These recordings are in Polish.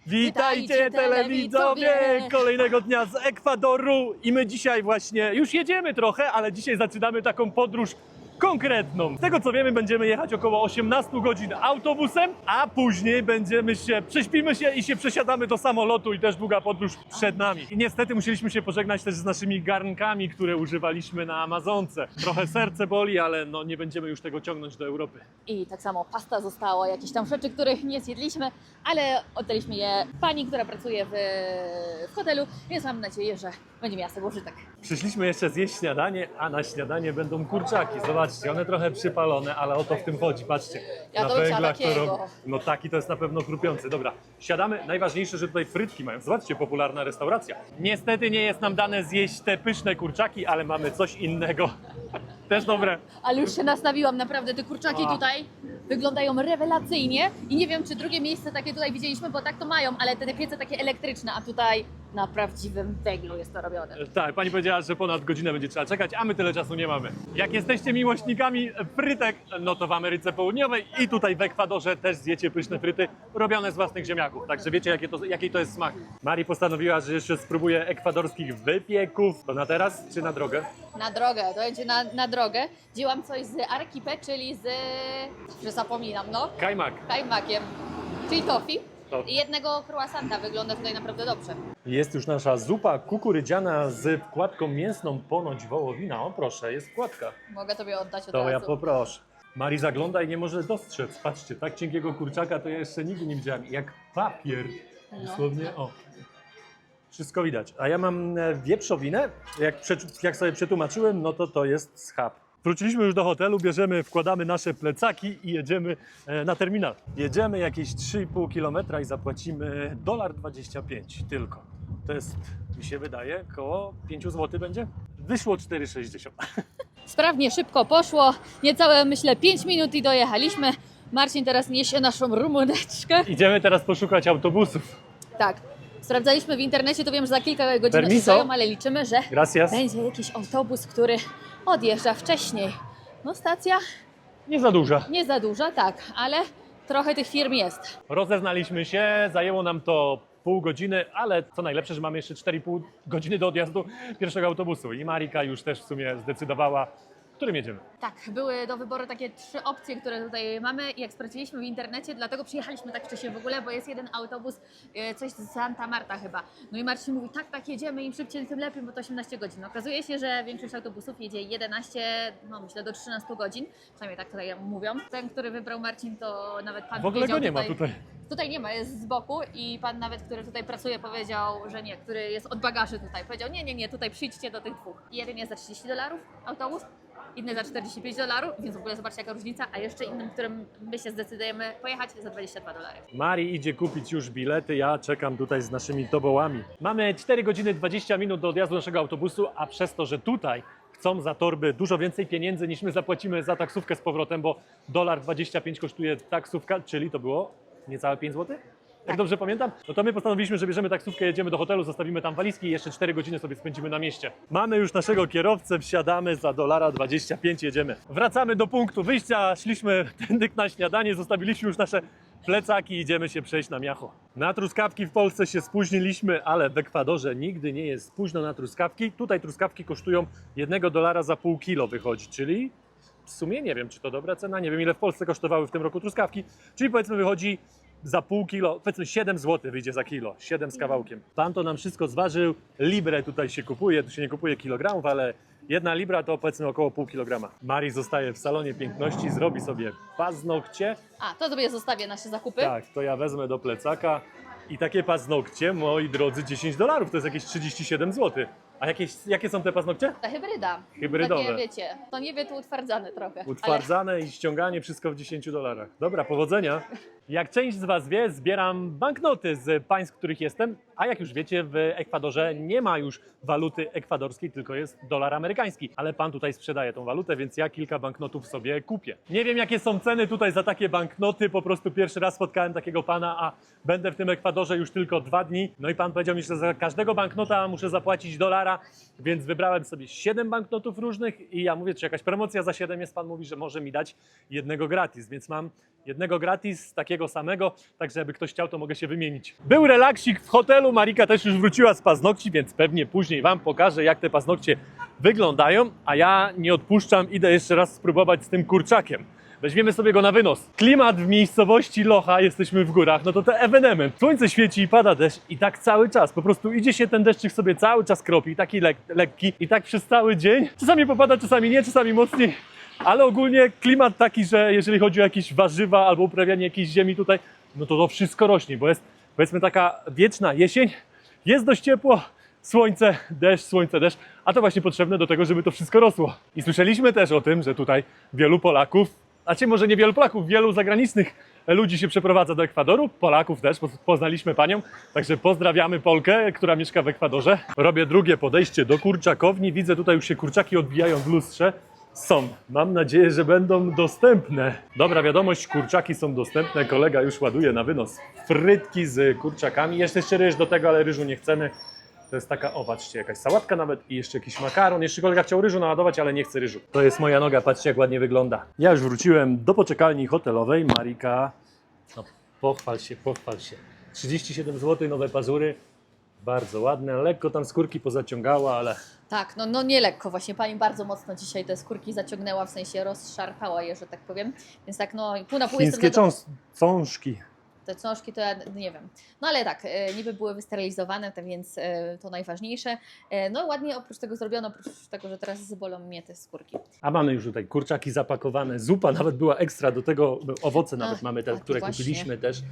Witajcie telewidzowie kolejnego dnia z Ekwadoru i my dzisiaj właśnie już jedziemy trochę, ale dzisiaj zaczynamy taką podróż konkretną. Z tego co wiemy, będziemy jechać około 18 godzin autobusem, a później prześpimy się i się przesiadamy do samolotu i też długa podróż przed nami. I niestety musieliśmy się pożegnać też z naszymi garnkami, które używaliśmy na Amazonce. Trochę serce boli, ale no nie będziemy już tego ciągnąć do Europy. I tak samo pasta została, jakieś tam rzeczy, których nie zjedliśmy, ale oddaliśmy je pani, która pracuje w hotelu, więc mam nadzieję, że będzie miała z tego użytek. Przyszliśmy jeszcze zjeść śniadanie, a na śniadanie będą kurczaki. Zobaczcie, one trochę przypalone, ale o to w tym chodzi. Patrzcie, Ja na to bym chciała węglach to takiego. no taki to jest na pewno chrupiący. Dobra, siadamy. Najważniejsze, że tutaj frytki mają. Zobaczcie, popularna restauracja. Niestety nie jest nam dane zjeść te pyszne kurczaki, ale mamy coś innego. Też dobre. Ale już się nastawiłam, naprawdę te kurczaki tutaj wyglądają rewelacyjnie i nie wiem, czy drugie miejsce takie tutaj widzieliśmy, bo tak to mają, ale te piece takie elektryczne, a tutaj na prawdziwym węglu jest to robione. Tak, pani powiedziała, że ponad godzinę będzie trzeba czekać, a my tyle czasu nie mamy. Jak jesteście miłośnikami frytek, no to w Ameryce Południowej i tutaj w Ekwadorze też zjecie pyszne fryty robione z własnych ziemniaków. Także wiecie, jaki to jest smak. Mari postanowiła, że jeszcze spróbuje ekwadorskich wypieków. To na teraz czy na drogę? Na drogę, to będzie na drogę. Wzięłam coś z arequipe, czyli że zapominam, no, kajmakiem, czyli tofi. I jednego croissanta, wygląda tutaj naprawdę dobrze. Jest już nasza zupa kukurydziana z wkładką mięsną, ponoć wołowina. O proszę, jest wkładka. Mogę tobie oddać od To razu. ja poproszę. Mari zagląda i nie może dostrzec. Patrzcie, tak cienkiego kurczaka to ja jeszcze nigdy nie widziałem. Jak papier. Dosłownie, o. Wszystko widać. A ja mam wieprzowinę. Jak sobie przetłumaczyłem, no to jest schab. Wróciliśmy już do hotelu, wkładamy nasze plecaki i jedziemy na terminal. Jedziemy jakieś 3,5 km i zapłacimy $1.25 tylko. To jest, mi się wydaje, około 5 zł będzie. Wyszło 4,60. Sprawnie, szybko poszło. Niecałe, myślę, 5 minut i dojechaliśmy. Marcin teraz niesie naszą rumuneczkę. Idziemy teraz poszukać autobusów. Tak. Sprawdzaliśmy w internecie, to wiem, że za kilka godzin Permiso. odjeżdżają, ale liczymy, że Gracias. będzie jakiś autobus, który odjeżdża wcześniej. No stacja Nie za duża. nie za duża, tak, ale trochę tych firm jest. Rozeznaliśmy się, zajęło nam to pół godziny, ale co najlepsze, że mamy jeszcze 4,5 godziny do odjazdu pierwszego autobusu. I Marika już też w sumie zdecydowała, którym jedziemy. Tak, były do wyboru takie 3 opcje, które tutaj mamy i jak sprawdziliśmy w internecie, dlatego przyjechaliśmy tak wcześnie w ogóle, bo jest jeden autobus, coś z Santa Marta chyba. No i Marcin mówi, tak, jedziemy, im szybciej, tym lepiej, bo to 18 godzin. Okazuje się, że większość autobusów jedzie 11, no myślę do 13 godzin, przynajmniej tak tutaj mówią. Ten, który wybrał Marcin, to nawet pan W ogóle wiedział go nie ma tutaj. Tutaj nie ma, jest z boku i pan nawet, który tutaj pracuje, powiedział, że nie, który jest od bagaży tutaj. Powiedział, nie, tutaj przyjdźcie do tych dwóch. Jeden jest za $30 autobus, inny za $45, więc w ogóle zobaczcie jaka różnica, a jeszcze innym, którym my się zdecydujemy pojechać za $22. Mari idzie kupić już bilety, ja czekam tutaj z naszymi tobołami. Mamy 4 godziny 20 minut do odjazdu naszego autobusu, a przez to, że tutaj chcą za torby dużo więcej pieniędzy niż my zapłacimy za taksówkę z powrotem, bo $1.25 kosztuje taksówka, czyli to było niecałe 5 zł? Jak dobrze pamiętam? No to my postanowiliśmy, że bierzemy taksówkę, jedziemy do hotelu, zostawimy tam walizki i jeszcze 4 godziny sobie spędzimy na mieście. Mamy już naszego kierowcę, wsiadamy za $1.25, jedziemy. Wracamy do punktu wyjścia, szliśmy tędy na śniadanie, zostawiliśmy już nasze plecaki i idziemy się przejść na miacho. Na truskawki w Polsce się spóźniliśmy, ale w Ekwadorze nigdy nie jest późno na truskawki. Tutaj truskawki kosztują $1 za pół kilo wychodzi, czyli w sumie nie wiem, czy to dobra cena, nie wiem ile w Polsce kosztowały w tym roku truskawki, czyli powiedzmy wychodzi za pół kilo, powiedzmy 7 zł wyjdzie za kilo, 7 z kawałkiem. Pan to nam wszystko zważył, librę tutaj się kupuje, tu się nie kupuje kilogramów, ale 1 libra to powiedzmy około pół kilograma. Mari zostaje w salonie piękności, zrobi sobie paznokcie. A, to sobie zostawię nasze zakupy. Tak, to ja wezmę do plecaka i takie paznokcie, moi drodzy, $10, to jest jakieś 37 zł. A jakie są te paznokcie? Ta hybryda. Hybrydowe. Takie, wiecie, to nie wie, tu utwardzane trochę. Utwardzane i ściąganie, wszystko w $10. Dobra, powodzenia. Jak część z Was wie, zbieram banknoty z państw, w których jestem, a jak już wiecie, w Ekwadorze nie ma już waluty ekwadorskiej, tylko jest dolar amerykański. Ale pan tutaj sprzedaje tą walutę, więc ja kilka banknotów sobie kupię. Nie wiem, jakie są ceny tutaj za takie banknoty, po prostu pierwszy raz spotkałem takiego pana, a będę w tym Ekwadorze już tylko 2 dni. No i pan powiedział mi, że za każdego banknota muszę zapłacić $1, więc wybrałem sobie 7 banknotów różnych i ja mówię, czy jakaś promocja za 7 jest, pan mówi, że może mi dać jednego gratis, więc mam jednego gratis, takiego niego samego, także jakby ktoś chciał, to mogę się wymienić. Był relaksik w hotelu, Marika też już wróciła z paznokci, więc pewnie później Wam pokażę, jak te paznokcie wyglądają, a ja nie odpuszczam, idę jeszcze raz spróbować z tym kurczakiem. Weźmiemy sobie go na wynos. Klimat w miejscowości Locha, jesteśmy w górach, no to ewenement. Słońce świeci i pada deszcz i tak cały czas. Po prostu idzie się ten deszczyk sobie cały czas kropi, taki lekki i tak przez cały dzień. Czasami popada, czasami nie, czasami mocniej. Ale ogólnie klimat taki, że jeżeli chodzi o jakieś warzywa albo uprawianie jakiejś ziemi tutaj, no to wszystko rośnie, bo jest powiedzmy taka wieczna jesień. Jest dość ciepło, słońce, deszcz, a to właśnie potrzebne do tego, żeby to wszystko rosło. I słyszeliśmy też o tym, że tutaj wielu Polaków, znaczy może nie wielu Polaków, wielu zagranicznych ludzi się przeprowadza do Ekwadoru, Polaków też, poznaliśmy panią, także pozdrawiamy Polkę, która mieszka w Ekwadorze. Robię drugie podejście do kurczakowni, widzę tutaj już się kurczaki odbijają w lustrze. Są. Mam nadzieję, że będą dostępne. Dobra wiadomość, kurczaki są dostępne, kolega już ładuje na wynos. Frytki z kurczakami, jeszcze ryż do tego, ale ryżu nie chcemy. To jest taka, o patrzcie, jakaś sałatka nawet i jeszcze jakiś makaron. Jeszcze kolega chciał ryżu naładować, ale nie chce ryżu. To jest moja noga, patrzcie jak ładnie wygląda. Ja już wróciłem do poczekalni hotelowej. Marika, no pochwal się. 37 zł, nowe pazury. Bardzo ładne, lekko tam skórki pozaciągała, ale... Tak, no nie lekko, właśnie pani bardzo mocno dzisiaj te skórki zaciągnęła, w sensie rozszarpała je, że tak powiem. Więc tak, no pół na pół Chińskie jestem cążki. Te książki to ja nie wiem. No ale tak, niby były wysterylizowane, tak więc to najważniejsze. No ładnie oprócz tego zrobiono, oprócz tego, że teraz bolą mnie te skórki. A mamy już tutaj kurczaki zapakowane, zupa nawet była ekstra, do tego owoce nawet mamy te, tak, które właśnie. kupiliśmy też.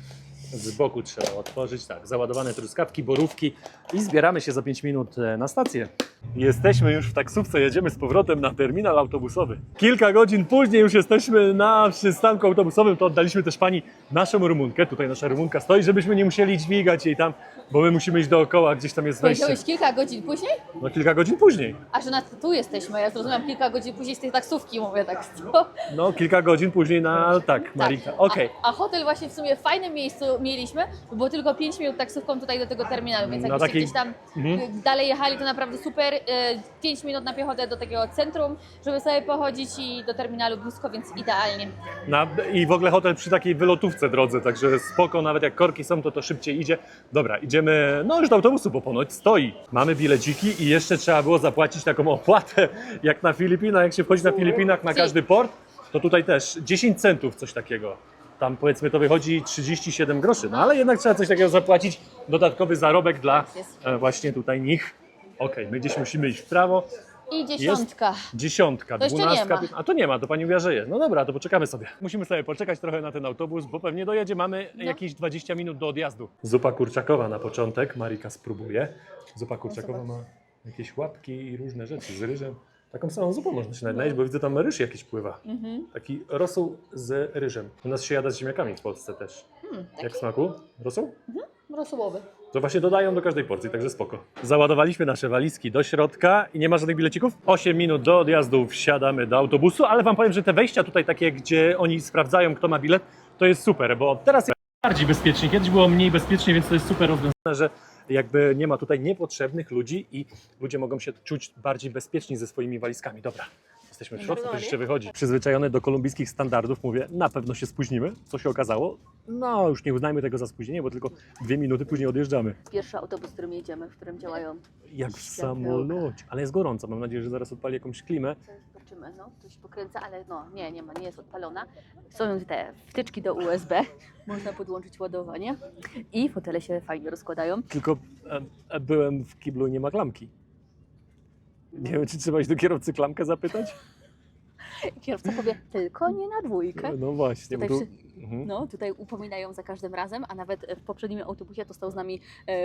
Z boku trzeba otworzyć, tak, załadowane truskawki, borówki i zbieramy się za 5 minut na stację. Jesteśmy już w taksówce, jedziemy z powrotem na terminal autobusowy. Kilka godzin później już jesteśmy na przystanku autobusowym, to oddaliśmy też pani naszą Rumunkę, tutaj nasza Rumunka stoi, żebyśmy nie musieli dźwigać jej tam, bo my musimy iść dookoła, gdzieś tam jest wejście. Powiedziałeś kilka godzin później? No kilka godzin później. A że tu jesteśmy, ja zrozumiałam kilka godzin później z tej taksówki, mówię tak. Co? No kilka godzin później na, tak, Marika, okej. A hotel właśnie w sumie w fajnym miejscu mieliśmy, bo było tylko 5 minut taksówką tutaj do tego terminalu, więc Na jakbyście takiej- gdzieś tam dalej jechali, to naprawdę super. 5 minut na piechotę do takiego centrum, żeby sobie pochodzić i do terminalu blisko, więc idealnie. I w ogóle hotel przy takiej wylotówce drodze, także spoko, nawet jak korki są, to szybciej idzie. Dobra, idziemy, no już do autobusu, bo ponoć stoi. Mamy bileciki i jeszcze trzeba było zapłacić taką opłatę, jak na Filipinach, jak się wchodzi na Filipinach na każdy port, to tutaj też 10 centów, coś takiego. Tam powiedzmy to wychodzi 37 groszy, no ale jednak trzeba coś takiego zapłacić, dodatkowy zarobek dla właśnie tutaj nich. Okej, my gdzieś musimy iść w prawo. I 10. Dziesiątka, To jeszcze 12, nie ma. A to nie ma, to pani mówiła, że jest. No dobra, to poczekamy sobie. Musimy sobie poczekać trochę na ten autobus, bo pewnie dojedzie. Mamy jakieś 20 minut do odjazdu. Zupa kurczakowa na początek. Marika spróbuje. Zupa kurczakowa ma jakieś łapki i różne rzeczy z ryżem. Taką samą zupą można się najeść, bo widzę tam ryż jakiś pływa. Taki rosół z ryżem. U nas się jada z ziemniakami w Polsce też. Jak w smaku? Rosół? Rosołowy. To właśnie dodają do każdej porcji, także spoko. Załadowaliśmy nasze walizki do środka i nie ma żadnych bilecików. 8 minut do odjazdu wsiadamy do autobusu, ale wam powiem, że te wejścia tutaj takie, gdzie oni sprawdzają, kto ma bilet, to jest super, bo teraz jest bardziej bezpiecznie. Kiedyś było mniej bezpiecznie, więc to jest super rozwiązane, że jakby nie ma tutaj niepotrzebnych ludzi i ludzie mogą się czuć bardziej bezpieczni ze swoimi walizkami. Dobra. Jesteśmy w środku, to jeszcze wychodzi. Przyzwyczajony do kolumbijskich standardów, mówię, na pewno się spóźnimy. Co się okazało? No, już nie uznajmy tego za spóźnienie, bo tylko 2 minuty później odjeżdżamy. Pierwszy autobus, którym jedziemy, w którym działają. Jak w samolocie. Ale jest gorąco. Mam nadzieję, że zaraz odpali jakąś klimę. Zobaczymy, no, coś pokręca, ale no, nie jest odpalona. Są te wtyczki do USB, można podłączyć ładowanie i fotele się fajnie rozkładają. Tylko byłem w kiblu i nie ma klamki. Nie wiem, czy trzeba iść do kierowcy klamkę zapytać? Kierowca powie, tylko nie na dwójkę. No właśnie. Tutaj Bo tu... No, tutaj upominają za każdym razem, a nawet w poprzednim autobusie to stał z nami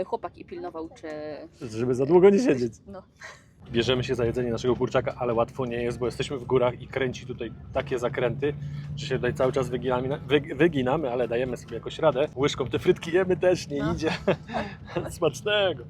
chłopak i pilnował, czy... Żeby za długo nie siedzieć. No. Bierzemy się za jedzenie naszego kurczaka, ale łatwo nie jest, bo jesteśmy w górach i kręci tutaj takie zakręty, że się tutaj cały czas wyginamy, ale dajemy sobie jakoś radę. Łyżką te frytki jemy też, nie idzie. Smacznego.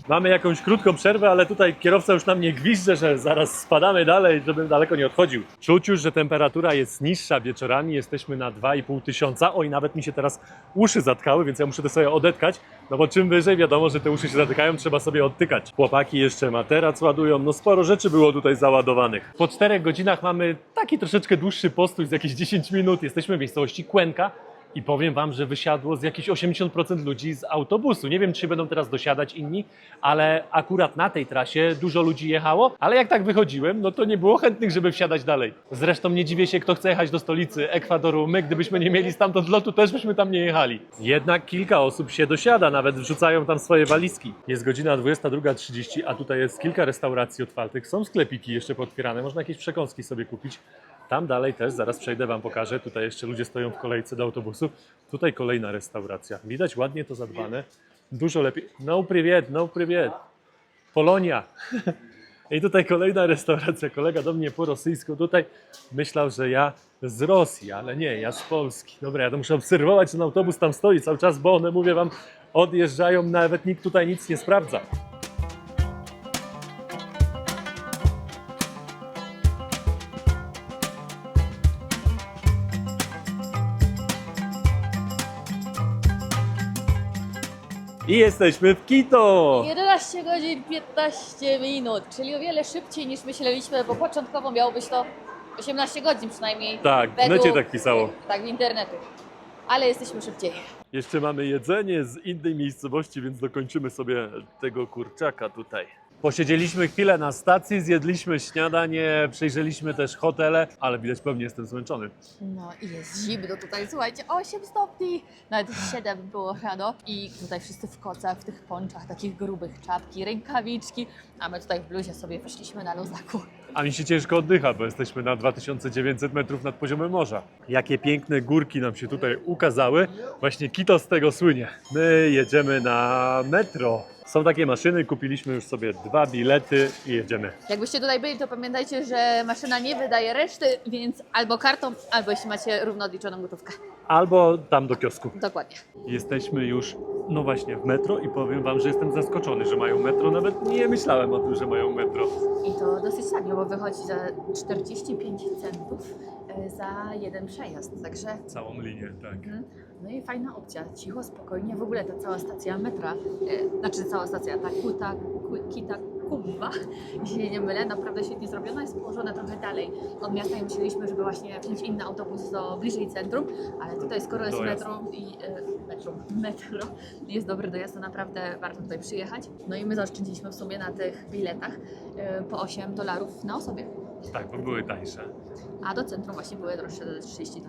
Mamy jakąś krótką przerwę, ale tutaj kierowca już nam nie gwizdże, że zaraz spadamy dalej, żebym daleko nie odchodził. Czuć już, że temperatura jest niższa wieczorami, jesteśmy na 2500. Oj, nawet mi się teraz uszy zatkały, więc ja muszę to sobie odetkać, no bo czym wyżej wiadomo, że te uszy się zatykają, trzeba sobie odtykać. Chłopaki jeszcze materac ładują, no sporo rzeczy było tutaj załadowanych. Po 4 godzinach mamy taki troszeczkę dłuższy postój z jakieś 10 minut, jesteśmy w miejscowości Cuenca. I powiem wam, że wysiadło z jakieś 80% ludzi z autobusu. Nie wiem, czy będą teraz dosiadać inni, ale akurat na tej trasie dużo ludzi jechało, ale jak tak wychodziłem, no to nie było chętnych, żeby wsiadać dalej. Zresztą nie dziwię się, kto chce jechać do stolicy Ekwadoru. My, gdybyśmy nie mieli stamtąd lotu, też byśmy tam nie jechali. Jednak kilka osób się dosiada, nawet wrzucają tam swoje walizki. Jest godzina 22:30, a tutaj jest kilka restauracji otwartych. Są sklepiki jeszcze pootwierane, można jakieś przekąski sobie kupić. Tam dalej też, zaraz przejdę, wam pokażę. Tutaj jeszcze ludzie stoją w kolejce do autobusu. Tutaj kolejna restauracja. Widać ładnie to zadbane. Dużo lepiej. No privet, no privet. Polonia. I tutaj kolejna restauracja. Kolega do mnie po rosyjsku tutaj myślał, że ja z Rosji, ale nie, ja z Polski. Dobra, ja to muszę obserwować, ten autobus tam stoi cały czas, bo one, mówię wam, odjeżdżają, nawet nikt tutaj nic nie sprawdza. I jesteśmy w Quito! 11 godzin 15 minut, czyli o wiele szybciej niż myśleliśmy, bo początkowo miało być to 18 godzin przynajmniej. Tak, w według- necie tak pisało. Tak, w internetu. Ale jesteśmy szybciej. Jeszcze mamy jedzenie z innej miejscowości, więc dokończymy sobie tego kurczaka tutaj. Posiedzieliśmy chwilę na stacji, zjedliśmy śniadanie, przejrzeliśmy też hotele, ale widać, pewnie jestem zmęczony. No i jest zimno tutaj, słuchajcie, 8 stopni, nawet 7 było rano i tutaj wszyscy w kocach, w tych ponczach, takich grubych, czapki, rękawiczki, a my tutaj w bluzie sobie weszliśmy na luzaku. A mi się ciężko oddycha, bo jesteśmy na 2900 metrów nad poziomem morza. Jakie piękne górki nam się tutaj ukazały. Właśnie Quito z tego słynie. My jedziemy na metro. Są takie maszyny, kupiliśmy już sobie 2 bilety i jedziemy. Jakbyście tutaj byli, to pamiętajcie, że maszyna nie wydaje reszty, więc albo kartą, albo jeśli macie równo odliczoną gotówkę. Albo tam do kiosku. Dokładnie. Jesteśmy już, no właśnie, w metro i powiem wam, że jestem zaskoczony, że mają metro. Nawet nie myślałem o tym, że mają metro. I to dosyć tanio, bo wychodzi za 45 centów za jeden przejazd, także... Całą linię, tak. No i fajna opcja, cicho, spokojnie, w ogóle ta cała stacja metra, znaczy cała stacja, ta Kitakuba, jeśli nie mylę, naprawdę świetnie zrobiona, jest położona trochę dalej od miasta i myśleliśmy, żeby właśnie wziąć inny autobus do bliżej centrum, ale tutaj skoro jest Dojazd. metro jest dobry dojazd, to naprawdę warto tutaj przyjechać. No i my zaoszczędziliśmy w sumie na tych biletach po $8 na osobie, Tak, bo były tańsze. a do centrum właśnie były droższe, do $30.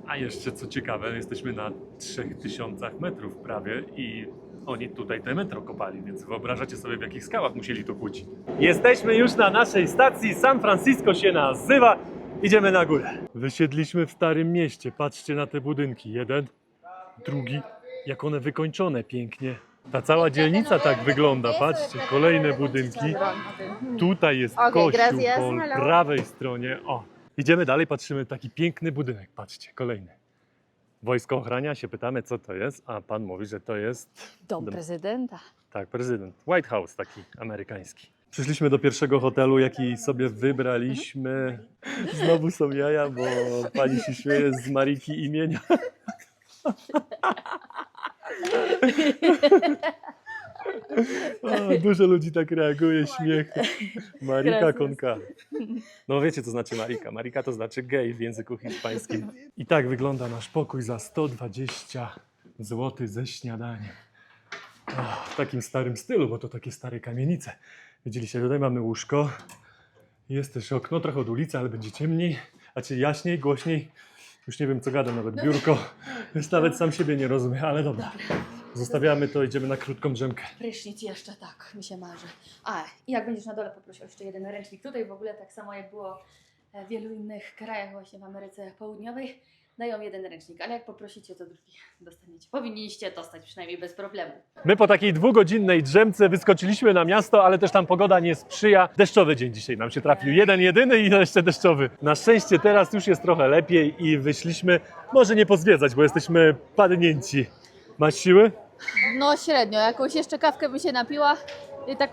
A jeszcze co ciekawe, jesteśmy na 3000 metrów prawie i oni tutaj te metro kopali, więc wyobrażacie sobie, w jakich skałach musieli to kuć. Jesteśmy już na naszej stacji, San Francisco się nazywa. Idziemy na górę. Wysiedliśmy w Starym Mieście, patrzcie na te budynki. Jeden, drugi, jak one wykończone pięknie. Ta cała dzielnica tak wygląda, patrzcie, kolejne budynki. Tutaj jest Okej, kościół gracias. po Hello. prawej stronie. O, idziemy dalej, patrzymy, taki piękny budynek, patrzcie, kolejny. Wojsko ochrania, się pytamy, co to jest, a pan mówi, że to jest... Dom prezydenta. Tak, prezydent. White House taki amerykański. Przyszliśmy do pierwszego hotelu, jaki sobie wybraliśmy. Znowu są jaja, bo pani się śmieje z Mariki imienia. O, dużo ludzi tak reaguje, śmiech. Marika Gracias. Konka. No wiecie, co znaczy Marika. Marika to znaczy gej w języku hiszpańskim. I tak wygląda nasz pokój za 120 zł ze śniadaniem. W takim starym stylu, bo to takie stare kamienice. Widzieliście, tutaj mamy łóżko. Jest też okno, trochę od ulicy, ale będzie ciemniej. Znaczy jaśniej, głośniej. Już nie wiem, co gadam, nawet biurko. Już nawet sam siebie nie rozumiem, ale dobra. Zostawiamy to, idziemy na krótką drzemkę. Prysznic jeszcze, tak, mi się marzy. A, i jak będziesz na dole, poproszę o jeszcze jeden ręcznik. Tutaj w ogóle tak samo jak było w wielu innych krajach właśnie w Ameryce Południowej, dają jeden ręcznik, ale jak poprosicie, to drugi dostaniecie. Powinniście dostać przynajmniej bez problemu. My po takiej 2-godzinnej drzemce wyskoczyliśmy na miasto, ale też tam pogoda nie sprzyja. Deszczowy dzień dzisiaj nam się trafił. Jeden, jedyny i jeszcze deszczowy. Na szczęście teraz już jest trochę lepiej i wyszliśmy, może nie pozwiedzać, bo jesteśmy padnięci. Masz siły? No średnio, jakąś jeszcze kawkę bym się napiła, I tak,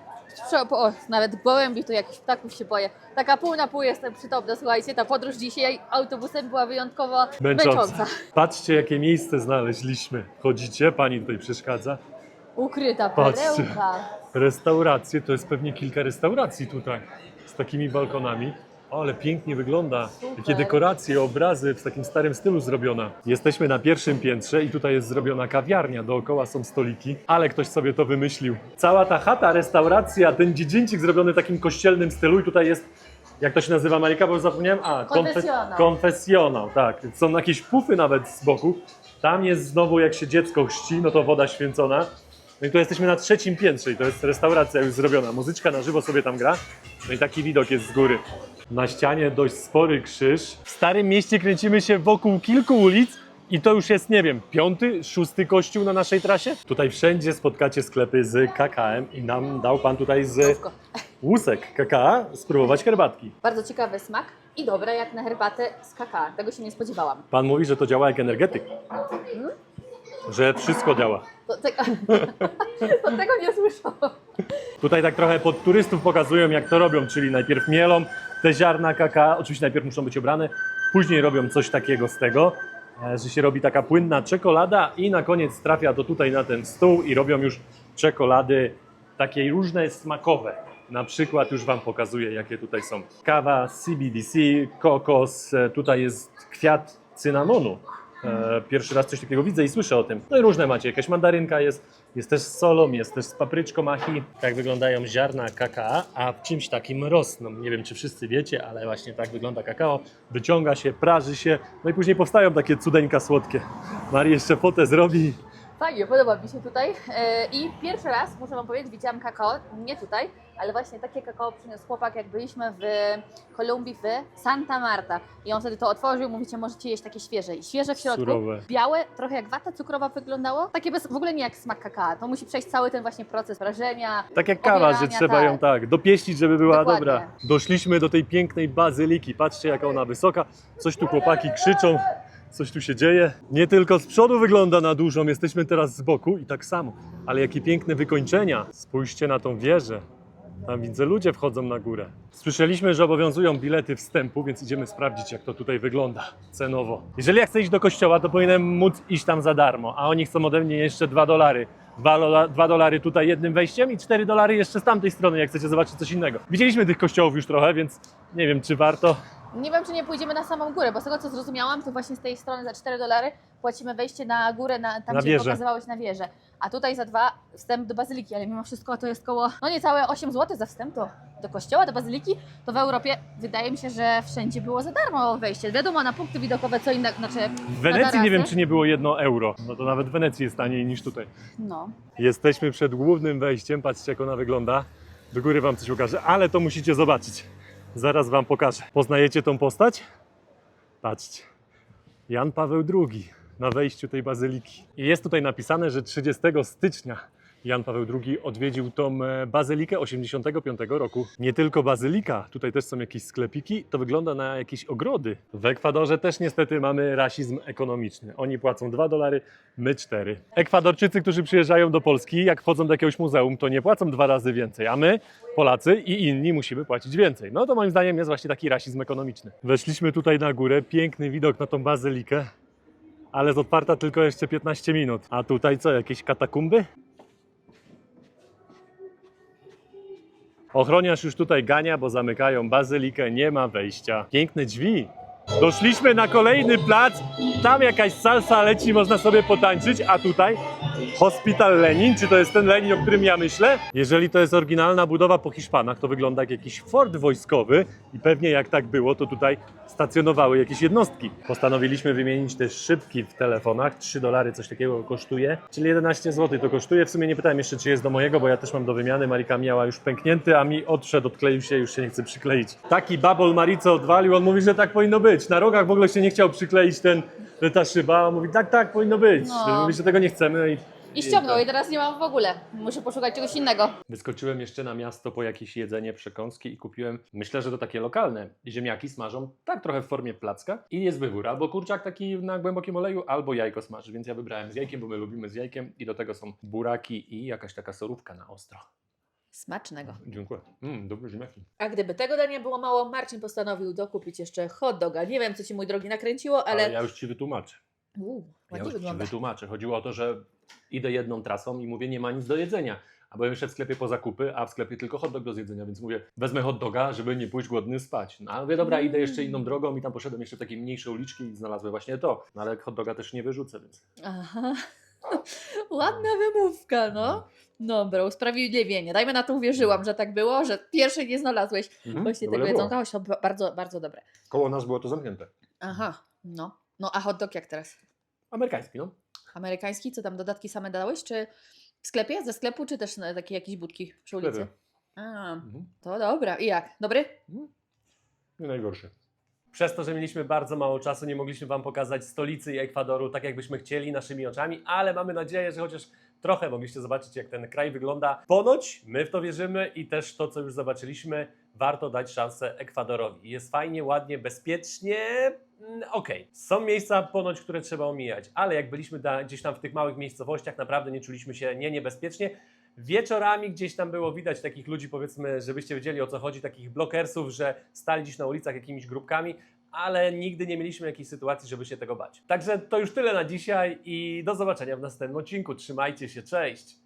nawet gołębi tu jakichś ptaków się boję. Taka pół na pół jestem przytomna, słuchajcie, ta podróż dzisiaj autobusem była wyjątkowo męcząca. Patrzcie, jakie miejsce znaleźliśmy. Chodzicie? Pani tutaj przeszkadza. Ukryta Patrzcie. perełka. Restauracje, to jest pewnie kilka restauracji tutaj z takimi balkonami. O, ale pięknie wygląda. Super. Jakie dekoracje, obrazy w takim starym stylu zrobione. Jesteśmy na pierwszym piętrze i tutaj jest zrobiona kawiarnia. Dookoła są stoliki, ale ktoś sobie to wymyślił. Cała ta chata, restauracja, ten dziedzińczyk zrobiony w takim kościelnym stylu i tutaj jest, jak to się nazywa, Marika, bo już zapomniałem? Konfesjonał. Konfesjonał, tak. Są jakieś pufy nawet z boku. Tam jest znowu, jak się dziecko chrzci, no to woda święcona. No i tu jesteśmy na trzecim piętrze i to jest restauracja już zrobiona. Muzyczka na żywo sobie tam gra. No i taki widok jest z góry. Na ścianie dość spory krzyż. W Starym Mieście kręcimy się wokół kilku ulic i to już jest, nie wiem, 5., 6. kościół na naszej trasie. Tutaj wszędzie spotkacie sklepy z kakałem i nam dał pan tutaj z Słówko. łusek kakao spróbować herbatki. Bardzo ciekawy smak i dobre jak na herbatę z kakao. Tego się nie spodziewałam. Pan mówi, że to działa jak energetyk. Że wszystko działa. To tego nie słyszałam. Tutaj tak trochę pod turystów pokazują, jak to robią, czyli najpierw mielą te ziarna kakao, oczywiście najpierw muszą być obrane, później robią coś takiego z tego, że się robi taka płynna czekolada i na koniec trafia to tutaj na ten stół i robią już czekolady takie różne smakowe. Na przykład już Wam pokazuję, jakie tutaj są. Kawa, CBDC, kokos, tutaj jest kwiat cynamonu. Pierwszy raz coś takiego widzę i słyszę o tym. No i różne macie, jakaś mandarynka jest też z solą, jest też z papryczką ahi. Tak wyglądają ziarna kakao, a w czymś takim rosną. Nie wiem, czy wszyscy wiecie, ale właśnie tak wygląda kakao. Wyciąga się, praży się, no i później powstają takie cudeńka słodkie. Marii jeszcze fotę zrobi. Fajnie, podoba mi się tutaj. I pierwszy raz, muszę Wam powiedzieć, widziałam kakao, nie tutaj, ale właśnie takie kakao przyniósł chłopak, jak byliśmy w Kolumbii, w Santa Marta. I on wtedy to otworzył, mówicie, możecie jeść takie świeże. I świeże w środku, Surowe. białe, trochę jak wata cukrowa wyglądało. Takie w ogóle nie jak smak kakao. To musi przejść cały ten właśnie proces prażenia. Tak jak kawa, że obierania, trzeba ją tak dopieścić, żeby była Dokładnie. dobra. Doszliśmy do tej pięknej bazyliki. Patrzcie, jaka ona wysoka. Coś tu chłopaki krzyczą. Coś tu się dzieje. Nie tylko z przodu wygląda na dużą, jesteśmy teraz z boku i tak samo. Ale jakie piękne wykończenia. Spójrzcie na tą wieżę. Tam widzę, ludzie wchodzą na górę. Słyszeliśmy, że obowiązują bilety wstępu, więc idziemy sprawdzić, jak to tutaj wygląda cenowo. Jeżeli ja chcę iść do kościoła, to powinienem móc iść tam za darmo, a oni chcą ode mnie jeszcze $2. $2 tutaj jednym wejściem i $4 jeszcze z tamtej strony, jak chcecie zobaczyć coś innego. Widzieliśmy tych kościołów już trochę, więc nie wiem, czy warto. Nie wiem, czy nie pójdziemy na samą górę, bo z tego, co zrozumiałam, to właśnie z tej strony za $4 płacimy wejście na górę, tam Na gdzie wieżę. pokazywałeś na wieżę. A tutaj za 2 wstęp do bazyliki, ale mimo wszystko to jest koło, no niecałe 8 zł za wstęp do kościoła, do bazyliki. To w Europie wydaje mi się, że wszędzie było za darmo wejście. Wiadomo, na punkty widokowe co innego, znaczy W Wenecji na nie wiem, tarasy. czy nie było €1. No to nawet w Wenecji jest taniej niż tutaj. No. Jesteśmy przed głównym wejściem, patrzcie, jak ona wygląda. Do góry Wam coś ukażę, ale to musicie zobaczyć. Zaraz Wam pokażę. Poznajecie tą postać? Patrzcie. Jan Paweł II na wejściu tej bazyliki. I jest tutaj napisane, że 30 stycznia Jan Paweł II odwiedził tą bazylikę 85 roku. Nie tylko bazylika, tutaj też są jakieś sklepiki, to wygląda na jakieś ogrody. W Ekwadorze też niestety mamy rasizm ekonomiczny. Oni płacą $2, my 4. Ekwadorczycy, którzy przyjeżdżają do Polski, jak wchodzą do jakiegoś muzeum, to nie płacą 2 razy więcej, a my, Polacy i inni, musimy płacić więcej. No to moim zdaniem jest właśnie taki rasizm ekonomiczny. Weszliśmy tutaj na górę, piękny widok na tą bazylikę, ale jest otwarta tylko jeszcze 15 minut. A tutaj co, jakieś katakumby? Ochroniarz już tutaj gania, bo zamykają bazylikę, nie ma wejścia. Piękne drzwi. Doszliśmy na kolejny plac, tam jakaś salsa leci, można sobie potańczyć, a tutaj Hospital Lenin, czy to jest ten Lenin, o którym ja myślę? Jeżeli to jest oryginalna budowa po Hiszpanach, to wygląda jak jakiś fort wojskowy i pewnie jak tak było, to tutaj stacjonowały jakieś jednostki. Postanowiliśmy wymienić też szybki w telefonach, $3 coś takiego kosztuje, czyli 11 zł to kosztuje. W sumie nie pytałem jeszcze, czy jest do mojego, bo ja też mam do wymiany. Marika miała już pęknięty, a mi odszedł, odkleił się, już się nie chce przykleić. Taki babol Marice odwalił, on mówi, że tak powinno być. Na rogach w ogóle się nie chciał przykleić ta szyba, on mówi, tak, powinno być. No. Mówi, że tego nie chcemy. I ściągnął i teraz nie mam w ogóle. Muszę poszukać czegoś innego. Wyskoczyłem jeszcze na miasto po jakieś jedzenie, przekąski i kupiłem, myślę, że to takie lokalne, ziemniaki smażą, tak trochę w formie placka i jest wybór, albo kurczak taki na głębokim oleju, albo jajko smaży, więc ja wybrałem z jajkiem, bo my lubimy z jajkiem i do tego są buraki i jakaś taka sorówka na ostro. Smacznego. Dziękuję. Dobry ziemniaki. A gdyby tego dania było mało, Marcin postanowił dokupić jeszcze hot doga. Nie wiem, co Ci, mój drogi, nakręciło, Ale ale... ja już Ci wytłumaczę. Ładnie wygląda. Chodziło o to, że idę jedną trasą i mówię, nie ma nic do jedzenia. A byłem jeszcze w sklepie po zakupy, a w sklepie tylko hot dog do zjedzenia, więc mówię, wezmę hot doga, żeby nie pójść głodny spać. No a mówię, dobra, idę jeszcze inną drogą i tam poszedłem jeszcze w takie mniejsze uliczki i znalazłem właśnie to. No ale hot doga też nie wyrzucę, więc... Aha, ładna wymówka, no. Dobra, usprawiedliwienie. Dajmy na to uwierzyłam, że tak było, że pierwszy nie znalazłeś właśnie dobre tego było. jedzonka, choć to bardzo, bardzo dobre. Koło nas było to zamknięte. Aha, no. No a hot dog jak teraz? Amerykański, no. Amerykański? Co tam, dodatki same dałeś, czy w sklepie, ze sklepu, czy też na takie jakieś budki przy ulicy? Sklepie. A, to dobra. I jak? Dobry? Nie najgorszy. Przez to, że mieliśmy bardzo mało czasu, nie mogliśmy Wam pokazać stolicy i Ekwadoru tak, jakbyśmy chcieli naszymi oczami, ale mamy nadzieję, że chociaż trochę mogliście zobaczyć, jak ten kraj wygląda. Ponoć my w to wierzymy i też to, co już zobaczyliśmy, warto dać szansę Ekwadorowi. Jest fajnie, ładnie, bezpiecznie. Okej. Są miejsca ponoć, które trzeba omijać, ale jak byliśmy gdzieś tam w tych małych miejscowościach, naprawdę nie czuliśmy się niebezpiecznie. Wieczorami gdzieś tam było widać takich ludzi, powiedzmy, żebyście wiedzieli, o co chodzi, takich blokersów, że stali gdzieś na ulicach jakimiś grupkami, ale nigdy nie mieliśmy jakiejś sytuacji, żeby się tego bać. Także to już tyle na dzisiaj i do zobaczenia w następnym odcinku. Trzymajcie się, cześć!